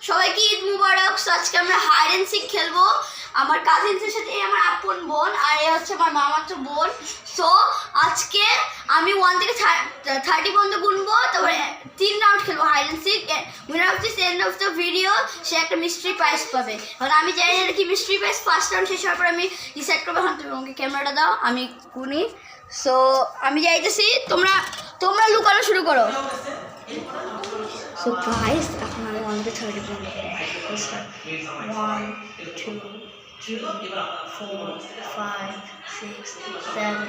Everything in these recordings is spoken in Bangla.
সবাইকে ঈদ মুবারক। আজকে আমরা হাইড অ্যান্ড সিক খেলবো আমার কাজিনসের সাথে। আমার আপন বোন আর এ হচ্ছে আমার মামাতো বোন। সো আজকে আমি 1 থেকে 30 পর্যন্ত গুনবো, তারপরে 3 রাউন্ড খেলবো hide and seek. Winner of this end of the video সে একটা মিস্ট্রি প্রাইজ পাবে। এখন আমি জানি না কি মিস্ট্রি প্রাইজ। ফার্স্ট রাউন্ড শেষ হওয়ার পর আমি ডিসাইড করবো। এখন তুমি আমাকে ক্যামেরাটা দাও, আমি গুনি। সো আমি যাইতেছি, তোমরা লুকানো শুরু করো। So guys, এখন আমি 1 থেকে 30 পর্যন্ত 1 2 3 4 5 6 7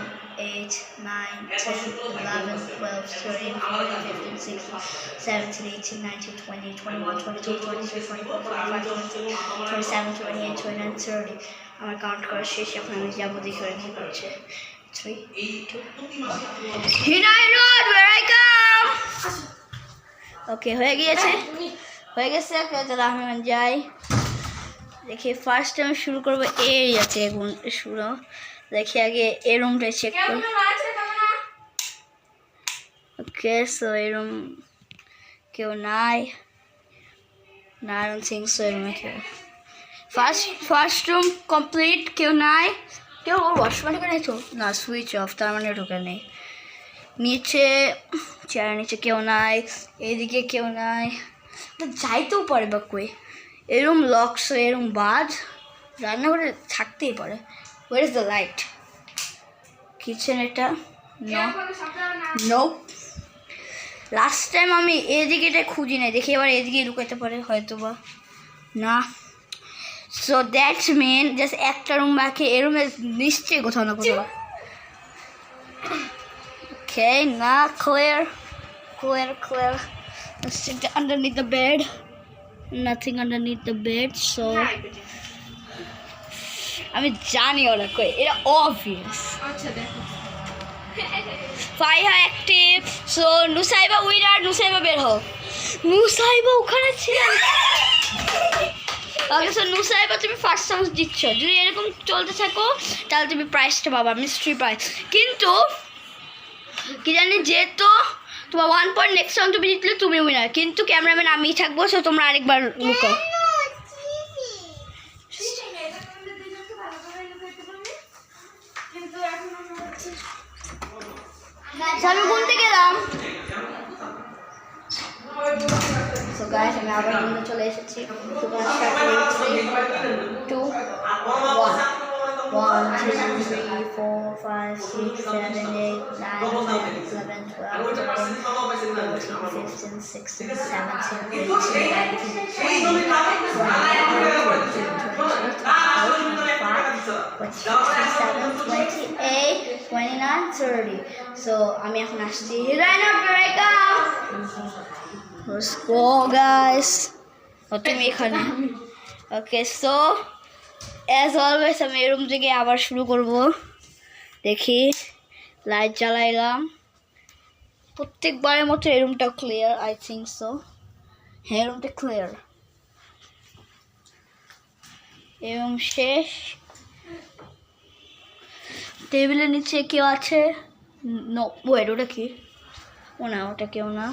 8 9 10 11 12 13 14 15 16 17 18 19 20 21 22 23 24 25 26 27 28 29 30 আমার কাউন্ট করা শেষ। এখন আমি যাবো দেখে ওরা কি করছে। 3 2 1 Here I run, where I come. ওকে, হয়ে গেছে। তাহলে আমি যাই। দেখি ফার্স্ট আমি শুরু করবো এই আছে এখন শুরু। দেখি আগে এই রুমটা চেক করি। ওকে, সো এই রুম কেউ নাই। না, আই ডোন্ট থিংক সো এই রুমে কেউ। ফার্স্ট রুম কমপ্লিট, কেউ নাই। কেউ ওয়াশরুমে ঢুকে নেই তো? না, সুইচ অফ, তার মানে ঢুকে নেই। নিচে চেয়ারের নিচে কেউ নাই, এদিকে কেউ নাই। যাইতেও পারে বা কই? এরম লকস, এরম বাজ, রান্নাঘরে থাকতেই পারে। Where is the light? Kitchen এটা? নো। লাস্ট টাইম আমি এদিকে এটা খুঁজি নাই, দেখি এবার এদিকে লুকাতে পারে হয়তো বা। না। সো দ্যাটস মিন জাস্ট একটা রুম বাকি। এই রুমে নিশ্চয়ই কোথাও না কোথাও। Okay, not clear. Let's check underneath the bed. Nothing underneath the bed, so আমি জানি ওরা কই, এটা obvious. আচ্ছা দেখো। Faiha active, so Nusaiba winner. Nusaiba বের হও। নুসাইবা ওখানে ছিল। ওকে, সো নুসাইবা তুমি ফার্স্ট চান্স দিচ্ছ। যদি এরকম চলতে থাকো তাহলে তুমি প্রাইজটা পাবা, মিস্ট্রি প্রাইজ। কিন্তু কি জানি, যেহেতু তোমার 1 পয়েন্ট নেক্সট রাউন্ড তুমি জিতলে তুমি উইনার, কিন্তু ক্যামেরাম্যান আমিই থাকবো। সো তোমরা আরেকবার লুকো। আমি গুনতে গেলাম। সো গাইস, আমি আবার গুনতে চলে এসেছি। তোমরা স্টার্ট করছি। 2 1 1 2 3 4 5 6 7 8 9 10 11 12 13 14 15 16 17 18 19 20 28 29 30 সো আমি এখন আসছি। Let's go guys. তুমি এখানে। ওকে, সো অ্যাজ অলওয়েজ আমি এই রুম থেকে আবার শুরু করব। দেখি, লাইট জ্বালাইলাম। প্রত্যেকবারের মতো এই রুমটা ক্লিয়ার, আই থিঙ্ক সো। হ্যাঁ, এই রুমটা ক্লিয়ার। এই রুম শেষ। টেবিলের নিচে কেউ আছে? নো, ওয়েট, ওটা কি? ও না, ওটা কেউ না।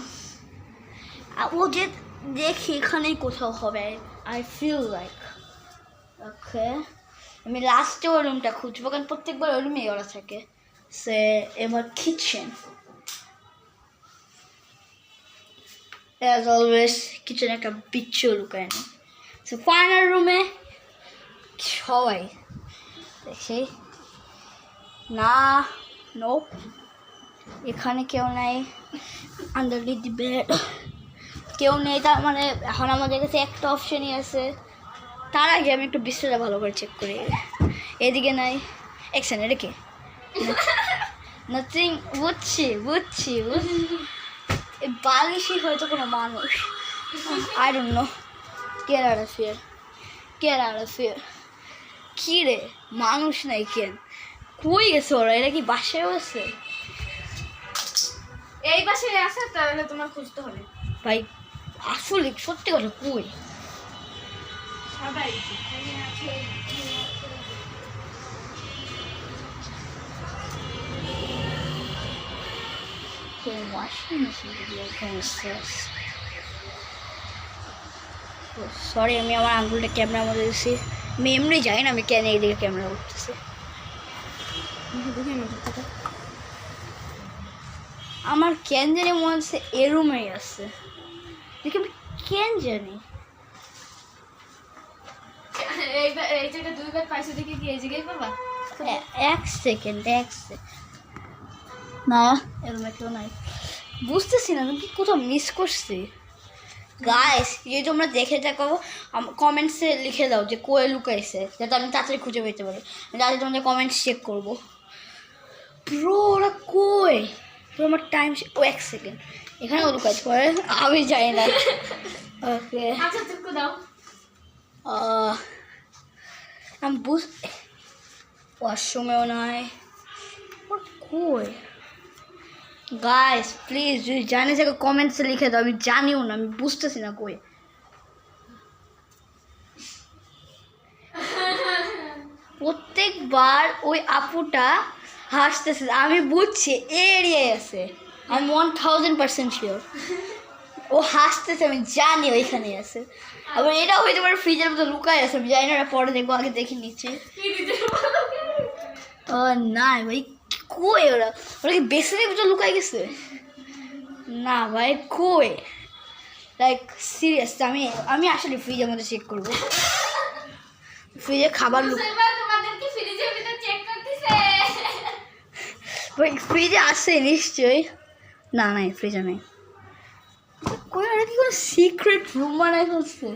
ও যে দেখি এখানেই কোথাও হবে, আই ফিল লাইক। ওকে, আমি লাস্টে ওই রুমটা খুঁজবো, কারণ প্রত্যেকবার ওই রুমেই ওরা থাকে। সে এবার কিচেন, অ্যাজ অলওয়েজ কিচেনে একটা বিচ্ছু লুকায় না। সো ফাইনাল রুমে সবাই দেখি। না, নো, এখানে কেউ নাই। আন্ডারনিথ দি বেড কেউ নেই, তার মানে এখন আমাদের কাছে একটা অপশনই আছে। তার আগে আমি একটু বিছানাটা ভালো করে চেক করি। এদিকে নাই। একশন, এটা কি? নাথিং। বুঝছি। এই বালিশই হয়তো কোনো মানুষ। I don't no. Gate out of here. কি রে, মানুষ নাই কেন? কই গেছে ওরা? এটা কি বাসায় আছে? এই বাসায় আছে, তাহলে তোমার খুঁজতে হবে ভাই। আসলে সত্যি কথা, কই? সবাই washing machine to be against this. Sorry, আমি আমার আঙ্গুলটা ক্যামেরার মধ্যে দিচ্ছি। আমি এমনি যাই না, আমি কেন এইদিকে ক্যামেরা করতেছি। আমার কেন জানি মনে হচ্ছে এ রুমেই আছে, দেখি আমি কেন জানি। এই জায়গাটা দুইবার পাইছো দেখে কি এই জায়গায় পাবা? এক সেকেন্ড না, এর রুমে কেউ নাই। বুঝতেছি না কি কোথাও মিস করছি। গাইস, যদি তোমরা দেখে থাকো কমেন্টসে লিখে দাও যে কয়ে লুকাইছে, যাতে আমি তাড়াতাড়ি খুঁজে পেতে পারি। আমি তাড়াতাড়ি তোমাদের কমেন্টস চেক করবো। ব্রো, ওরা কই? তো আমার টাইম, ও এক সেকেন্ড, এখানেও লুকাইছে করে, আমি জানি না। ওকে, আচ্ছা চুপ দাও। আমি ওয়াশরুমেও নাই। ওর কই? গাইস প্লিজ, যদি জানিস আগে কমেন্টসে লিখে দাও, আমি জানিও না, আমি বুঝতেছি না কই। প্রত্যেকবার ওই আপুটা হাসতেছে, আমি বুঝছি এই এরিয়ায় আছে, আমি 1000% শিওর। ও হাসতেছে, আমি জানি ওইখানে আছে। আবার এটাও হয়তো পারে ফ্রিজের মধ্যে লুকায় আছে, আমি জানি না, পরে দেখবো, আগে দেখে নিচ্ছে। ও না ভাই, কই ওরা? ওরা কি বেসিনের ভিতরে লুকায় গেছে? না ভাই, কই? লাইক সিরিয়াস, আমি আসলে ফ্রিজের মধ্যে চেক করবো। ফ্রিজে খাবার তোমাদেরকে ফ্রিজের ভিতর চেক করতেছে। ফ্রিজে আছে নিশ্চয়ই। না নাই, ফ্রিজে নেই। কই, ওরা কি কোনো সিক্রেট রুম বানায় ফেলছে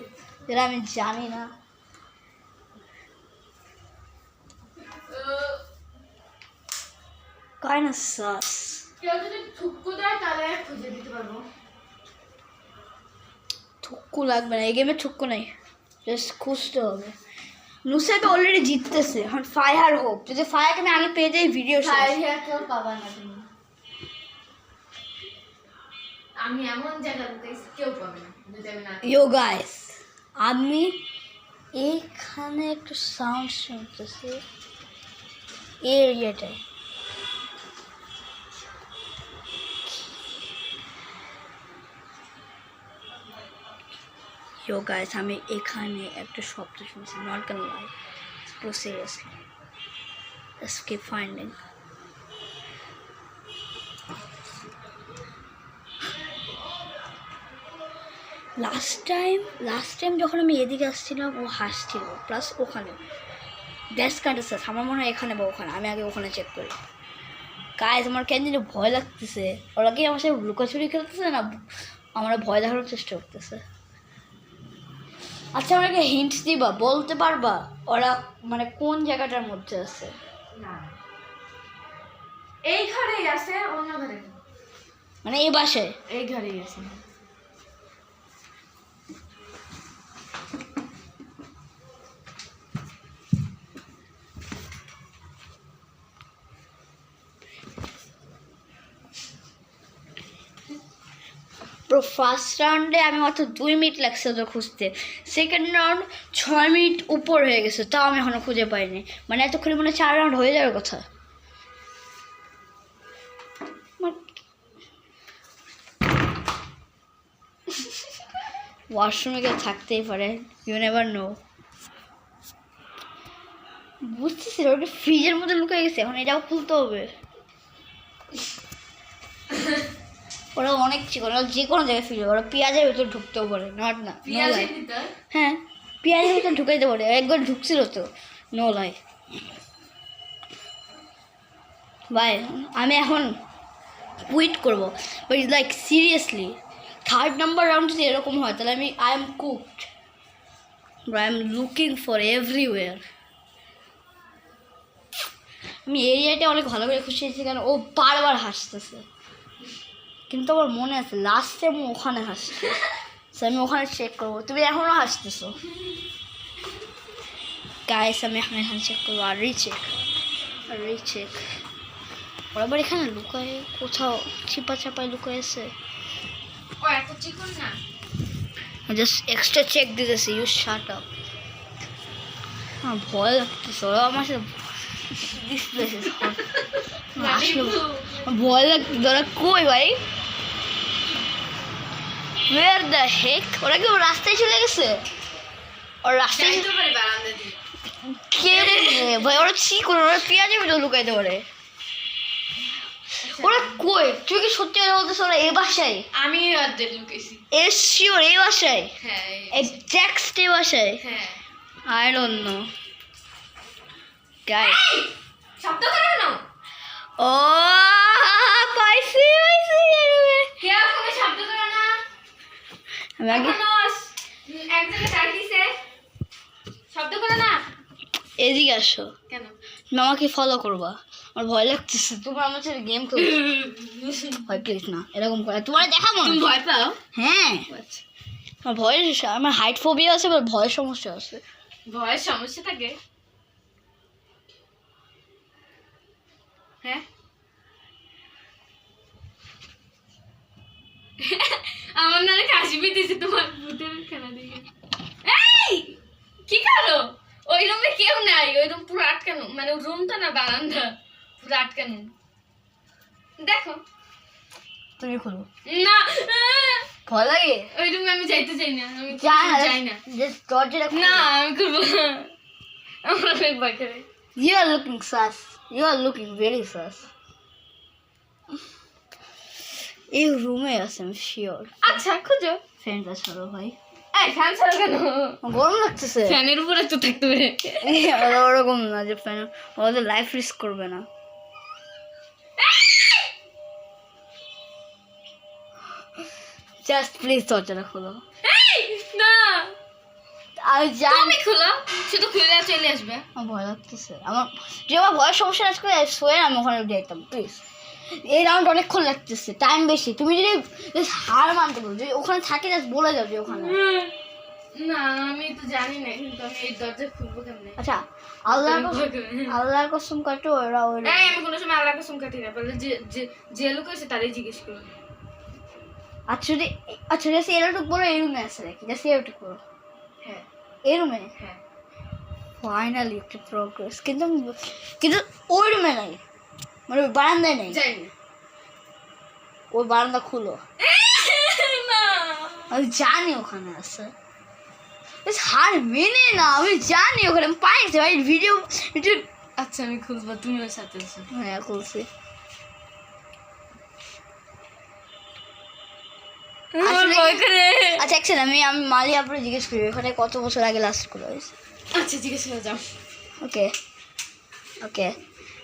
যেটা আমি জানি না? Kind of সাস। কেউ যদি ঠুক্কু দেয় তাহলে খুঁজে দিতে পারবো। ঠুক্কু লাগবে না, এই গেমে ঠুক্কু নেই, জাস্ট খুঁজতে হবে। নুসরাত অলরেডি জিততেছে, এখন ফায়ার হোক। যদি ফায়ারকে আমি আগে পেয়ে যাই, ভিডিও কেউ পাবা না তুমি। আমি এমন জায়গা দিতেছি কেউ পাবে না যদি আমি না। ইয়ো গাইস, আমি এইখানে একটু সাউন্ড শুনতেছি এই এরিয়াটায়। ইয়ো গাইস, আমি এখানে একটা শব্দ শুনছি, নট গonna lie, seriously. Let's keep finding. Last time যখন আমি এদিকে আসছিলাম, ও হাসছিল, প্লাস ওখানে দ্যাটস কাইন্ড অফ সাস। আমার মনে হয় এখানে বা ওখানে, আমি আগে ওখানে চেক করি। গাইস, আমার কেন জানি ভয় লাগতেছে। ওরা কি আমার সাথে লুকোচুরি খেলতেছে না আমরা ভয় দেখানোর চেষ্টা করতেছে? আচ্ছা, আমাকে হিন্টস দিবা, বলতে পারবা ওরা মানে কোন জায়গাটার মধ্যে আছে? না, এই ঘরেই আছে, অন্য ঘরে না। মানে এই বাসায়? এই ঘরেই আছে। পুরো ফার্স্ট রাউন্ডে আমি মাত্র 2 মিনিট লাগছে ওদের খুঁজতে, সেকেন্ড রাউন্ড 6 মিনিট উপর হয়ে গেছে, তাও আমি এখনও খুঁজে পাইনি। মানে এতক্ষণে মনে 4 রাউন্ড হয়ে যাওয়ার কথা। ওয়াশরুমে কেউ থাকতেই পারে, ইউ নেভার নো। বুঝতেছি ওটা ফ্রিজের মধ্যে লুকিয়ে গেছে, এখন এটাও খুলতে হবে। ওরা অনেক চিকন, ওরা যে কোনো জায়গায় ফিরে, ওরা পেঁয়াজের ভেতর ঢুকতেও পারে, নট না, নো লাই। হ্যাঁ, পেঁয়াজের ভেতর ঢুকাইতে পারে, একবার ঢুকছিল তো, নো লাই। ভাই, আমি এখন কুইট করবো, but is like seriously 3rd number round যদি এরকম হয়, তাহলে I am cooked. I am looking for everywhere. আমি এরিয়াটা অনেক ভালো করে খুঁজেছি, কারণ ও বারবার হাসতেছে, কিন্তু আমার মনে আছে লাস্ট টাইম ওখানে হাসছে, আমি ওখানে চেক করবো। তুমি এখনও হাসতেছো গাইস, আমি এখন এখানে চেক করবো। আর রিচেক ওরা আবার এখানে লুকায় কোথাও, চিপা চাপায় লুকাইছে। ও এত চিকন না, জাস্ট এক্সট্রা চেক দিতেছি, ইউ শাট আপ। আমার ভয় লাগতেছে, ওরা আমার সাথে আসলে ভয় লাগতেছে। ওরা কই ভাই? Where the heck? ওরা কি ওর রাস্তায় চলে গেছে? ওর রাস্তায় যাইতে পারে বারান্দা দিয়ে। কে রে? ভাই ওরা কি করে? ওরা পেঁয়াজের ভিতরে লুকাইতে পারে। ওরা কই? তুই কি সত্যি কথা বলতেছ? ওরা এই বাসায়? আমি অর্ধেক লুকেছি। শিওর এই বাসায়? হ্যাঁ এক্সাক্ট এই বাসায়? হ্যাঁ। I don't know. Guys. এই, শব্দ করো না। পাইছি কেউ কোনো শব্দ করো না। আমি আগে এখনো এক জায়গায় টাইট দিছে। শব্দ করো না। এদিকে আসো। কেন? তুমি আমাকে ফলো করবা। আমার ভয় লাগতেছে। তোমার আমার সাথে গেম খেলছো। ভয় প্লিজ না এরকম করে। তোমার দেখাবো না। তুমি ভয় পাও? হ্যাঁ আচ্ছা। আমার ভয়ের আমার হাইট ফোবিয়া আছে, বা ভয়ের সমস্যা আছে। ভয়ের সমস্যা থাকে? হ্যাঁ। আমার না কাশি পেতেছে তোমার ভূতের খেলা দেখে। এই কি করো? ওই রুমে কেউ নাই, ওই রুম পুরো আটকানো, মানে রুমটা না বারান্দা পুরো আটকানো। দেখো তুমি খুলো। না, ভয় লাগে? ওই রুমে আমি যাইতে চাই না, আমি যাই না। জাস্ট দরজাটা না আমি করবো না, আমার অনেক ভয় করে। You are looking sus. You are looking very sus. এই রুমে আছে আমি শিওর। আচ্ছা খুঁজো। ফ্যানটা ছাড়ো ভাই। এই ফ্যান ছাড়া কেন? গরম লাগতেছে। ফ্যানের উপরে তো থাকতে পারে। ওরকম না যে ফ্যান, ওদের লাইফ রিস্ক করবে না। জাস্ট প্লিজ দরজাটা খোলো। এই না, আমি জানি তুমি খোলো, শুধু খুলে চলে আসবে। আমার ভয় লাগতেছে। আমার যে আমার ভয়ের সমস্যা আজকে শোয়ে আমি ওখানে যেতাম প্লিজ। এই রাউন্ড অনেকক্ষণ লাগতেছে, টাইম বেশি। তুমি যদি just হার মানতে বলো, যদি ওখানে থাকে জাস্ট বলে যাও যে ওখানে। না আমি তো জানি না, কিন্তু আমি এই দরজা খুলবো কেমনে? আচ্ছা আল্লাহর কসম কাটো ওরা ওরা এই আমি কোনো সময় আল্লাহর কসম কাটি না, বলে যে লোক আছে তারই জিজ্ঞেস করো। আচ্ছা জাস্ট এরটুক বলো এই রুমে আছে নাকি, জাস্ট এরটুক বলো। হ্যাঁ এই রুমে হ্যাঁ। ফাইনালি একটা প্রোগ্রেস, কিন্তু ওই রুমে নাই, মানে ওই বারান্দায় নেই। যাইনি। ওই বারান্দা খুলো। না আমি জানি ওখানে আছে। হার মেনে না, আমি জানি ওখানে আমি পাইছি ভাই ভিডিও। আচ্ছা আমি খুলবো, তুমি ওর সাথে আছো। হ্যাঁ খুলছি। আসলে আচ্ছা একসাথে আমি মালিয়াপুরে জিজ্ঞেস করি ওখানে কত বছর আগে লাস্ট করা হয়েছে। আচ্ছা জিজ্ঞেস করে যাও। ওকে ওকে,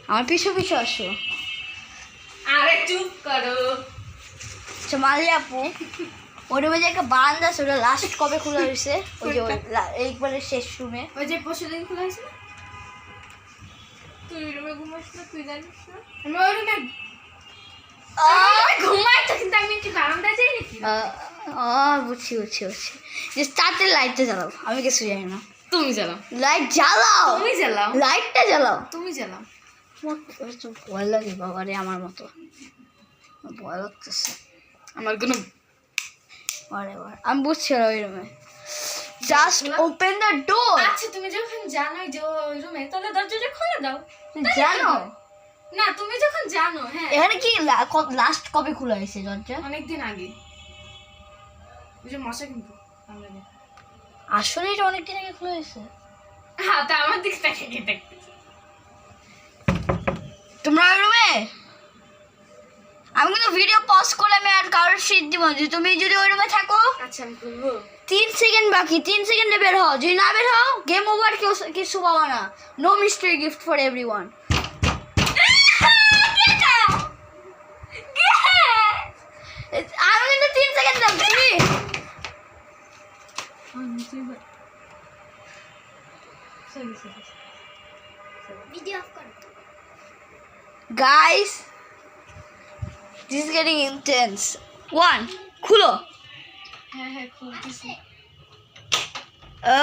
আমার পিছু পিছু আসো। আরে চুপ করো। আচ্ছা মালিয়াপু, ওই রুমে যে একটা বারান্দা আছে ওটা লাস্ট কবে খোলা হয়েছে? ওই যে একবারে শেষ রুমে। ওই যে পরশুদিন খোলা হয়েছে না? তুই রুমে ঘুমাস না, তুই জানিস না? আমি ওই রুমে ঘুমাই তো, কিন্তু আমি কি বারান্দায় যাই নাকি? বুঝছি যে তাতে লাইটটা জ্বালাও, আমি কিছু জানি না। তুমি জ্বালাও। লাইট জ্বালাও, তুমি জ্বালাও। লাইটটা জ্বালাও। তুমি জ্বালাও। আমার ভয় লাগে বাবা রে, আমার মতো ভয় লাগতেছে আমার কোনো আমি বুঝছি না। ওই রুমে জাস্ট ওপেন দ্য ডোর। আচ্ছা তুমি যখন জানোই যে ওই রুমে, তাহলে দরজাটা খুলে দাও। জানো না, তুমি যখন জানো। হ্যাঁ এখানে কি লাস্ট কবে খোলা হয়েছে দরজা? অনেকদিন আগে। ওই যে মশা কিন্তু আসলে এটা অনেকদিন আগে খোলা হয়েছে। হ্যাঁ, তা আমার দিকে তাকিয়ে দেখতেছি। তোমরা ওই রুমে? আমি কিন্তু ভিডিও পজ করে আমি আর কারোর শীত দিব না। তুমি যদি ওই রুমে থাকো, আচ্ছা আমি খুলবো। 3 সেকেন্ড বাকি, 3 সেকেন্ডে বের হও। যদি না বের হও গেম ওভার, কিছু পাবা না। No mystery gift for everyone. আমি কিন্তু 3 সেকেন্ড দাম। ভিডিও অফ করো guys, this is getting intense. 1 খুলো। হ্যাঁ খুলতেছি।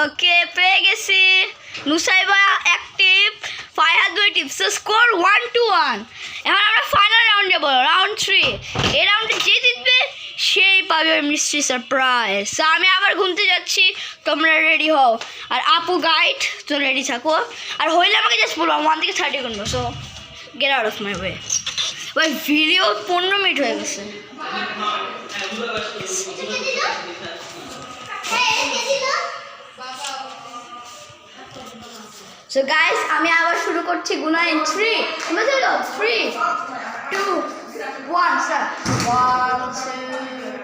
ওকে পেয়ে গেছি। নুসাইবা অ্যাক্টিভ, ফাইহাদ অ্যাক্টিভ। So score 1-1। এখন আমরা ফাইনাল রাউন্ড যাব, রাউন্ড 3। এই রাউন্ডে যে জিতবে সেই পাবে মিস্ট্রি সারপ্রাইজ। সো আমি আবার ঘুমতে যাচ্ছি, তোমরা রেডি হও। আর আপু গাইড তো রেডি থাকো, আর হইলে আমাকে জাস্ট বলো, 1 থেকে 30 গুনবো। So get out of my way. ওই ভিডিও 15 মিনিট হয়ে গেছে। So guys, আমি আবার শুরু করছি গুনা in 3 তোমরা চলো 3 2 1 স্টার্ট 1 2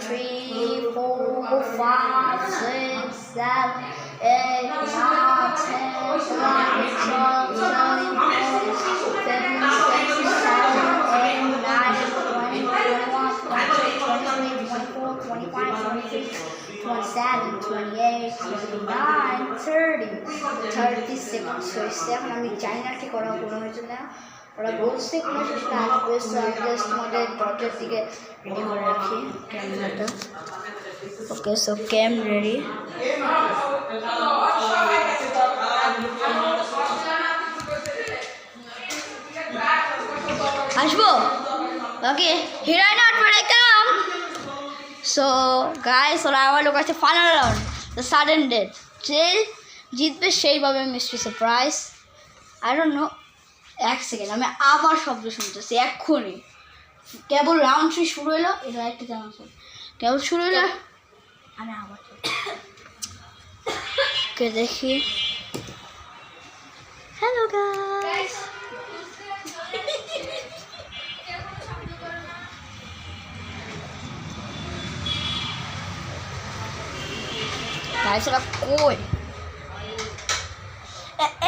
3 4 5 6 7 8 37 আমি জানি না ঠিক ওরা কোনো হয়েছে না ওরা বলছে কোনো শেষ আসবে জাস্ট তোমাদের দরজার দিকে রেডি করে রাখি ক্যামেরাটা ওকে সো ক্যাম রেডি আসবো ওকে হিরোইন আউট ফর কাম সো গাইস ওরা আমার লোক আছে final round the sudden death যে জিতবে সেইভাবে mystery surprise I don't know এক সেকেন্ড আমি আবার শব্দ শুনতেছি এক্ষুনি কেবল রাউন্ড 3 শুরু হলো এটা একটা জানা কেবল শুরু হলো আমি আবার কে দেখি হ্যালো গাইস Guys, ওরা কই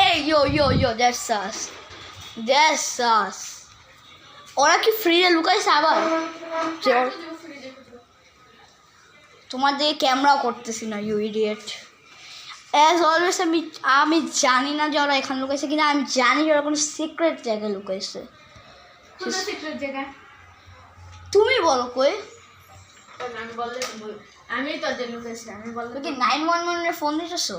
এই yo that's us ওরা কি ফ্রিজে লুকাইছে আবার তোমাদের ক্যামেরাও করতেছি না ইউ ইডিয়েট অ্যাজ অলওয়েজ আমি জানি না যে ওরা এখানে লুকাইছে কিনা আমি জানি যে ওরা কোনো সিক্রেট জায়গায় লুকাইছে সিক্রেট জায়গা তুমি বলো কই আমি বললে আমি তো যে লুকাইছি আমি বললে কি 911 এর ফোন দিতেছো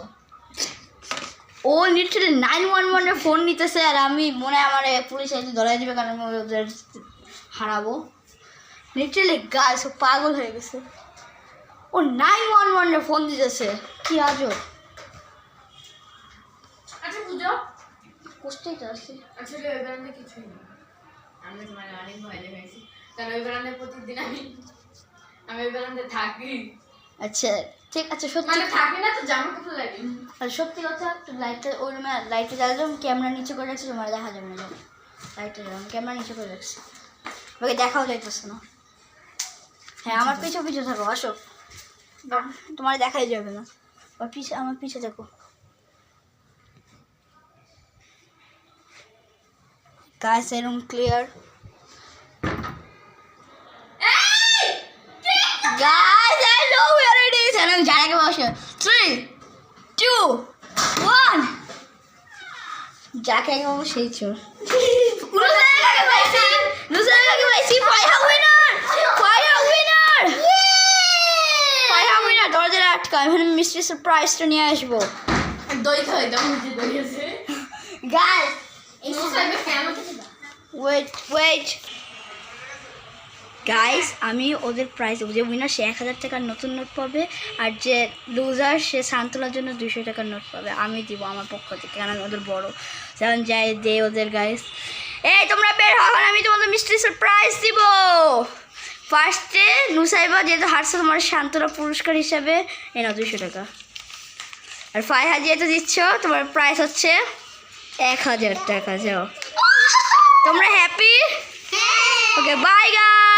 ও লিটারালি 911 এর ফোন নিতেছে আর আমি মনে হয় আমার পুলিশ এসে ধরে দিবে কারণ আমি ওদের হারাবো লিটারালি গাইস ও পাগল হয়ে গেছে ও 911 এর ফোন দিতেছে কি আজব আচ্ছা বুঝো কোথায় যাচ্ছে আসলে ওই বারান্দা কিছুই না আমি তোমার অনেক ভয় দেখাইছি কারণ ওই বারান্দায় প্রতিদিন আমি ওই বারান্দায় থাকি আচ্ছা ঠিক আছে সত্যি মানে থাকি না তো জামা কাপড় লাগে আর সত্যি কথা লাইটটা ওই রুমে লাইটটা জ্বালালাম ক্যামেরা নিচে করে রাখছি তোমার দেখা যাবে না লাইটটা জ্বালাম ক্যামেরা নিচে করে রাখছি ওকে দেখাও যাইতেছে না হ্যাঁ আমার পিছু পিছু থাকো আসো তোমার দেখাই যাবে না আর পিছে আমার পিছে দেখো গাইস এরকম clear Guys, I know where it is. And I'm Jack Motion. 3, 2, 1. Jack Motion সেই চোর ফায়ার উইনার দরজার আটকা আমি মিস্ট্রি সারপ্রাইজটা নিয়ে আসবো দই খাই দাও যে দই আছে গাইস এই সাইডে কেমন আছে ওয়েট গাইস আমি ওদের প্রাইজ যে উইনার সে 1000 টাকার নতুন নোট পাবে আর যে লুজার সে সান্তলার জন্য 200 টাকার নোট পাবে আমি দিব আমার পক্ষ থেকে কারণ আমি ওদের বড় যেমন যাই দে ওদের গাইস এই তোমরা বের হও আমি তোমাদের মিস্ট্রি সারপ্রাইজ দিব ফার্স্টে নুসাইবা যেহেতু হারছে তোমার সান্তলা পুরস্কার হিসাবে এই নাও 200 টাকা আর ফাইহা যেহেতু দিচ্ছ তোমার প্রাইস হচ্ছে 1000 টাকা যাও তোমরা হ্যাপি ওকে বাই গাইস